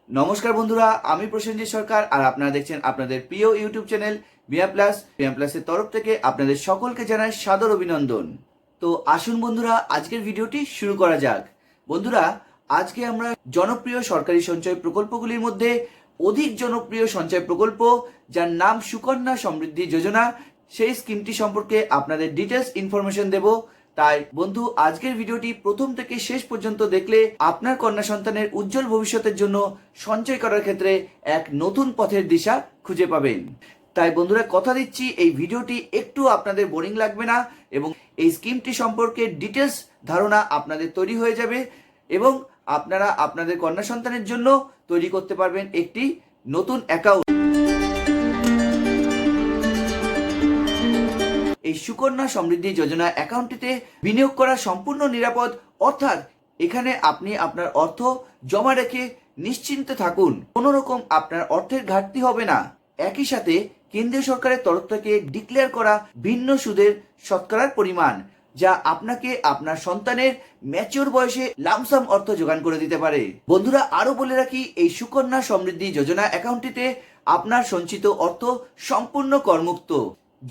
নমস্কার বন্ধুরা, আমি প্রসেনজিৎ সরকার আর আপনারা দেখছেন আপনাদের প্রিয় ইউটিউব চ্যানেল বিএম প্লাসের তরফ থেকে আপনাদের সকলকে জানাই সাদর অভিনন্দন। তো আসুন বন্ধুরা, আজকের ভিডিওটি শুরু করা যাক। বন্ধুরা, আজকে আমরা জনপ্রিয় সরকারি সঞ্চয় প্রকল্পগুলির মধ্যে অধিক জনপ্রিয় সঞ্চয় প্রকল্প যার নাম সুকন্যা সমৃদ্ধি যোজনা, সেই স্কিমটি সম্পর্কে আপনাদের ডিটেলস ইনফরমেশন দেব। তাই বন্ধু, আজকের ভিডিওটি প্রথম থেকে শেষ পর্যন্ত দেখলে আপনার কন্যা সন্তানের উজ্জ্বল ভবিষ্যতের জন্য সঞ্চয় করার ক্ষেত্রে এক নতুন পথের দিশা খুঁজে পাবেন। তাই বন্ধুরা, কথা দিচ্ছি এই ভিডিওটি একটু আপনাদের বোরিং লাগবে না এবং এই স্কিমটি সম্পর্কে ডিটেলস ধারণা আপনাদের তৈরি হয়ে যাবে এবং আপনারা আপনাদের কন্যা সন্তানের জন্য তৈরি করতে পারবেন একটি নতুন অ্যাকাউন্ট। এই সুকন্যা সমৃদ্ধি যোজনা অ্যাকাউন্টটিতে বিনিয়োগ করা সম্পূর্ণ নিরাপদ, অর্থাৎ এখানে আপনি আপনার অর্থ জমা রেখে নিশ্চিন্তে থাকুন, কোনো রকম আপনার অর্থের ঘাটতি হবে না। একই সাথে কেন্দ্রীয় সরকারের তরফ থেকে ডিক্লেয়ার করা ভিন্ন সুদের শতকরার পরিমাণ, যা আপনাকে আপনার সন্তানের ম্যাচিওর বয়সে লামসাম অর্থ যোগান করে দিতে পারে। বন্ধুরা, আরো বলে রাখি, এই সুকন্যা সমৃদ্ধি যোজনা অ্যাকাউন্টটিতে আপনার সঞ্চিত অর্থ সম্পূর্ণ করমুক্ত।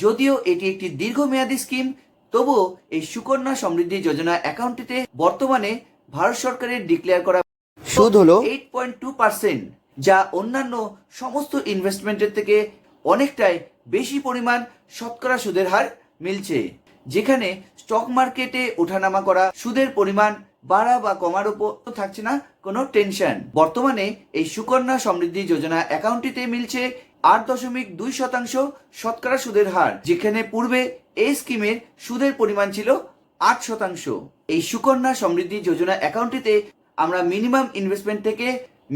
যদিও এটি একটি দীর্ঘমেয়াদী স্কিম, তবুও এই সুকন্যা সমৃদ্ধি যোজনা অ্যাকাউন্টটিতে বর্তমানে ভারত সরকারের ডিক্লেয়ার করা সুদ হলো 8.2%, যা অন্যান্য সমস্ত ইনভেস্টমেন্টের থেকে অনেকটাই বেশি পরিমাণ শতকরা সুদের হার মিলছে। যেখানে স্টক মার্কেটে ওঠানামা করা সুদের পরিমাণ বাড়া বা কমার উপর থাকছে না কোনো টেনশন। বর্তমানে এই সুকন্যা সমৃদ্ধি যোজনা অ্যাকাউন্টটিতে মিলছে 8.2% শতকরা সুদের হার, যেখানে পূর্বে এই স্কিমের সুদের পরিমাণ ছিল 8%। এই সুকন্যা সমৃদ্ধি যোজনা অ্যাকাউন্টটিতে আমরা মিনিমাম ইনভেস্টমেন্ট থেকে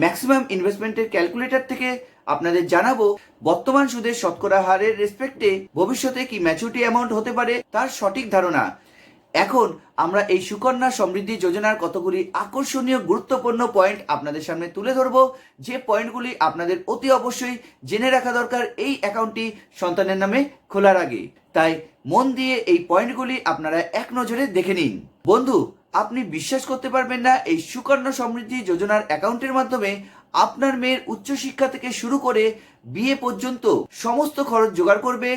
ম্যাক্সিমাম ইনভেস্টমেন্টের ক্যালকুলেটর থেকে আপনাদের জানাবো বর্তমান সুদের শতকরা হারের রেসপেক্টে ভবিষ্যতে কি ম্যাচুরিটি অ্যামাউন্ট হতে পারে তার সঠিক ধারণা। এখন আমরা এই সুকন্যা সমৃদ্ধি যোজনার কতগুলি আকর্ষণীয় গুরুত্বপূর্ণ পয়েন্ট আপনাদের সামনে তুলে ধরবো, যে পয়েন্টগুলি আপনাদের অতি অবশ্যই জেনে রাখা দরকার এই অ্যাকাউন্টটি সন্তানের নামে খোলার আগে। তাই মন দিয়ে এই পয়েন্টগুলি আপনারা এক নজরে দেখে নিন। বন্ধু, আপনি বিশ্বাস করতে পারবেন না, এই সুকন্যা সমৃদ্ধি যোজনার অ্যাকাউন্টের মাধ্যমে আপনার মেয়ের উচ্চশিক্ষা থেকে শুরু করে বিয়ে পর্যন্ত সমস্ত খরচ জোগাড় করবে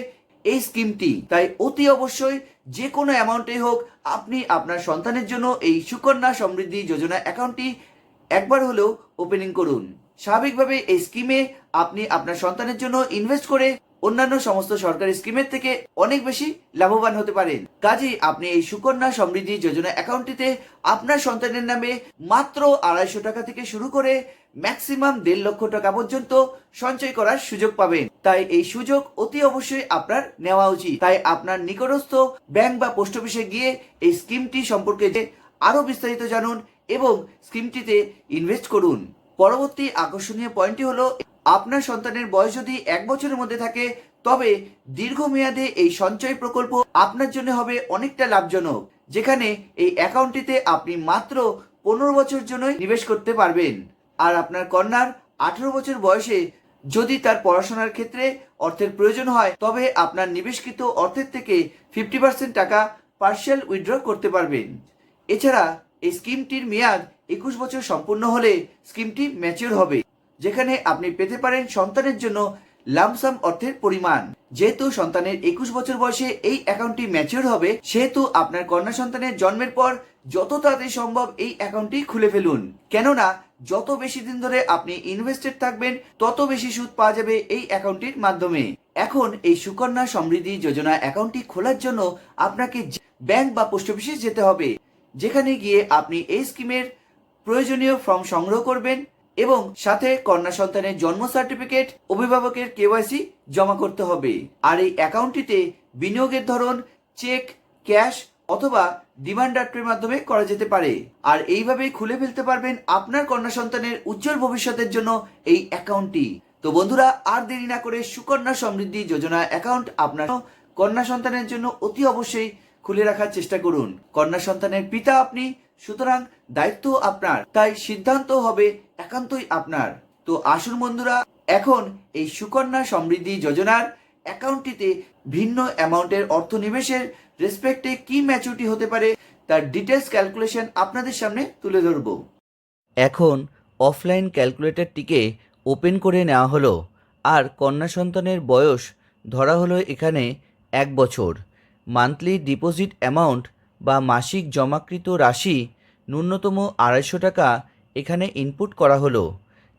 এই স্কিমটি। তাই অতি অবশ্যই যে কোনো অ্যামাউন্টে হোক আপনি আপনার সন্তানের জন্য এই সুকন্যা সমৃদ্ধি যোজনা অ্যাকাউন্টটি একবার হলেও ওপেনিং করুন। স্বাভাবিকভাবে এই স্কিমে আপনি আপনার সন্তানের জন্য ইনভেস্ট করে অন্যান্য সমস্ত সরকারি স্কিমের থেকে অনেক বেশি লাভবান হতে পারেন। কাজেই আপনি এই সুকন্যা সমৃদ্ধি যোজনা অ্যাকাউন্টটিতে আপনার সন্তানের নামে মাত্র 250 টাকা থেকে শুরু করে ম্যাক্সিমাম 1.5 লক্ষ টাকা পর্যন্ত সঞ্চয় করার সুযোগ পাবেন। তাই এই সুযোগ অতি অবশ্যই আপনার নেওয়া উচিত। তাই আপনার নিকটস্থ ব্যাংক বা পোস্ট অফিসে গিয়ে এই স্কিমটি সম্পর্কে আরো বিস্তারিত জানুন এবং স্কিমটিতে ইনভেস্ট করুন। পরবর্তী আকর্ষণীয় পয়েন্টটি হলো, আপনার সন্তানের বয়স যদি 1 বছরের মধ্যে থাকে তবে দীর্ঘমেয়াদে এই সঞ্চয় প্রকল্প আপনার জন্য হবে অনেকটা লাভজনক, যেখানে এই অ্যাকাউন্টটিতে আপনি মাত্র 15 বছর জন্যই নিবেশ করতে পারবেন। আর আপনার কন্যার 18 বছর বয়সে যদি তার পড়াশোনার ক্ষেত্রে অর্থের প্রয়োজন হয় তবে আপনার নিবেশকৃত অর্থের থেকে 50% টাকা পার্শিয়াল উইথড্র করতে পারবেন। এছাড়া এই স্কিমটির মেয়াদ 21 বছর সম্পূর্ণ হলে স্কিমটি ম্যাচিওর হবে, যেখানে আপনি পেতে পারেন সন্তানের জন্য লামসাম অর্থের পরিমাণ। যেহেতু সন্তানের 21 বছর বয়সে এই অ্যাকাউন্টটি ম্যাচিওর হবে, সেহেতু আপনার কন্যা সন্তানের জন্মের পর যত তাড়াতাড়ি সম্ভব এই অ্যাকাউন্টটি খুলে ফেলুন। কেননা যত বেশি দিন ধরে আপনি ইনভেস্টেড থাকবেন তত বেশি সুদ পাওয়া যাবে এই অ্যাকাউন্টটির মাধ্যমে। এখন এই সুকন্যা সমৃদ্ধি যোজনা অ্যাকাউন্টটি খোলার জন্য আপনাকে ব্যাংক বা পোস্ট অফিসে যেতে হবে, যেখানে গিয়ে আপনি এই স্কিমের প্রয়োজনীয় ফর্ম সংগ্রহ করবেন এবং সাথে কন্যা সন্তানের জন্ম সার্টিফিকেট, অভিভাবকের কেওয়াইসি জমা করতে হবে। আর এই অ্যাকাউন্টটিতে বিনিয়োগের ধরন চেক, ক্যাশ অথবা ডিমান্ড ড্রাফটের মাধ্যমে করা যেতে পারে। আর এইভাবেই খুলে ফেলতে পারবেন আপনার কন্যা সন্তানের উজ্জ্বল ভবিষ্যতের জন্য এই অ্যাকাউন্টটি। তো বন্ধুরা, আর দেরি না করে সুকন্যা সমৃদ্ধি যোজনা অ্যাকাউন্ট আপনার কন্যা সন্তানের জন্য অতি অবশ্যই খুলে রাখার চেষ্টা করুন। কন্যা সন্তানের পিতা আপনি, সুতরাং দায়িত্ব আপনার, তাই সিদ্ধান্ত হবে একান্তই আপনার। তো আসুন বন্ধুরা, এখন এই সুকন্যা সমৃদ্ধি যোজনার অ্যাকাউন্টটিতে ভিন্ন অ্যামাউন্টের অর্থ নিবেশের রেসপেক্টে কি ম্যাচুরিটি হতে পারে তার ডিটেলস ক্যালকুলেশন আপনাদের সামনে তুলে ধরব। এখন অফলাইন ক্যালকুলেটরটিকে ওপেন করে নেওয়া হলো আর কন্যা সন্তানের বয়স ধরা হলো এখানে 1 বছর। মান্থলি ডিপোজিট অ্যামাউন্ট বা মাসিক জমাকৃত রাশি ন্যূনতম 250 টাকা এখানে ইনপুট করা হলো,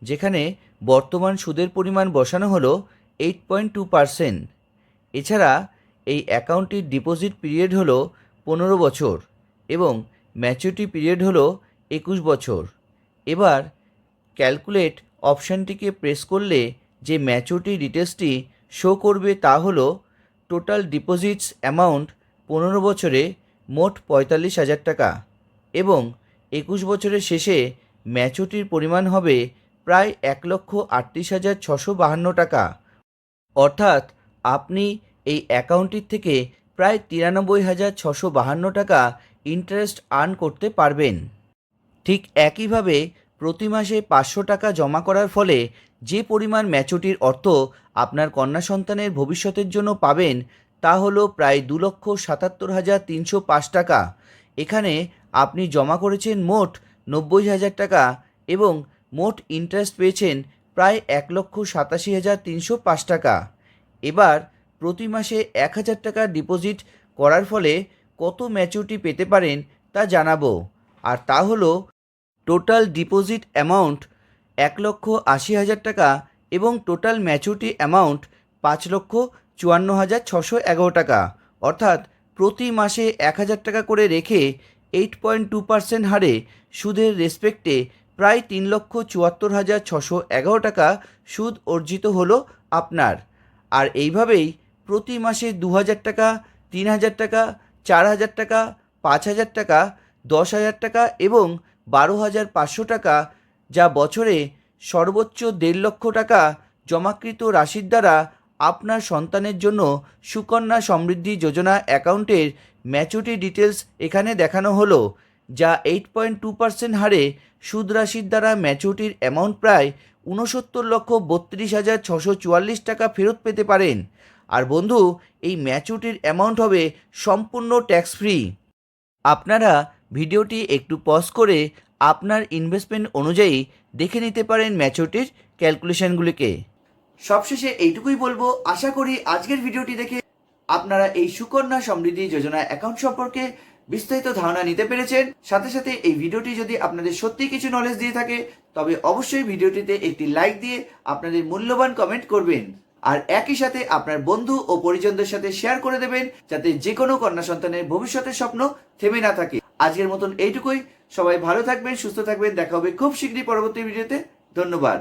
যেখানে বর্তমান সুদের পরিমাণ বসানো হলো 8.2%। এছাড়া এই অ্যাকাউন্টটির ডিপোজিট পিরিয়ড হলো 15 বছর এবং ম্যাচুরিটি পিরিয়ড হলো 21 বছর। এবার ক্যালকুলেট অপশানটিকে প্রেস করলে যে ম্যাচুরিটি ডিটেলসটি শো করবে তা হলো টোটাল ডিপোজিটস অ্যামাউন্ট 15 বছরে মোট 45,000 টাকা এবং 21 বছরের শেষে ম্যাচুরিটির পরিমাণ হবে প্রায় 1,38,652 টাকা। অর্থাৎ আপনি এই অ্যাকাউন্টটির থেকে প্রায় 93,652 টাকা ইন্টারেস্ট আর্ন করতে পারবেন। ঠিক একইভাবে প্রতি মাসে 500 টাকা জমা করার ফলে যে পরিমাণ ম্যাচুরিটির অর্থ আপনার কন্যা সন্তানের ভবিষ্যতের জন্য পাবেন তা হলো প্রায় 2,77,305 টাকা। এখানে আপনি জমা করেছেন মোট 90,000 টাকা এবং মোট ইন্টারেস্ট পেয়েছেন প্রায় 1,87,305 টাকা। এবার প্রতি মাসে 1,000 টাকা ডিপোজিট করার ফলে কত ম্যাচুরিটি পেতে পারেন তা জানাবো, আর তা হলো টোটাল ডিপোজিট অ্যামাউন্ট 1,80,000 টাকা এবং টোটাল ম্যাচুরিটি অ্যামাউন্ট 5,54,611 টাকা। অর্থাৎ প্রতি মাসে 1,000 টাকা করে রেখে 8.2% হারে সুদের রেসপেক্টে প্রায় 3,74,611 টাকা সুদ অর্জিত হলো আপনার। আর এইভাবেই প্রতি মাসে 2,000 টাকা, 3,000 টাকা, 4,000 টাকা, 5,000 টাকা, 10,000 টাকা এবং 12,500 টাকা, যা বছরে সর্বোচ্চ 1.5 লক্ষ টাকা জমাকৃত রাশির দ্বারা আপনার সন্তানের জন্য সুকন্যা সমৃদ্ধি যোজনা অ্যাকাউন্টের ম্যাচুরিটি ডিটেলস এখানে দেখানো হলো, যা 8.2% হারে সুদ রাশির দ্বারা ম্যাচুরিটির অ্যামাউন্ট প্রায় 69,32,644 টাকা ফেরত পেতে পারেন। আর বন্ধু, এই ম্যাচুরিটির অ্যামাউন্ট হবে সম্পূর্ণ ট্যাক্স ফ্রি। আপনারা ভিডিওটি একটু পজ করে আপনার ইনভেস্টমেন্ট অনুযায়ী দেখে নিতে পারেন ম্যাচুরিটির ক্যালকুলেশনগুলিকে। সবশেষে এইটুকুই বলবো, আশা করি আজকের ভিডিওটি দেখে আপনারা এই সুকন্যা সমৃদ্ধি যোজনা অ্যাকাউন্ট সম্পর্কে বিস্তারিত ধারণা নিতে পেরেছেন। সাথে সাথে এই ভিডিওটি যদি আপনাদের সত্যি কিছু নলেজ দিয়ে থাকে তবে অবশ্যই ভিডিওটিতে একটি লাইক দিয়ে আপনাদের মূল্যবান কমেন্ট করবেন, আর একই সাথে আপনার বন্ধু ও পরিজনদের সাথে শেয়ার করে দেবেন, যাতে যে কোনো কন্যা সন্তানের ভবিষ্যতের স্বপ্ন থেমে না থাকে। আজকের মতন এইটুকুই। সবাই ভালো থাকবেন, সুস্থ থাকবেন। দেখা হবে খুব শীঘ্রই পরবর্তী ভিডিওতে। ধন্যবাদ।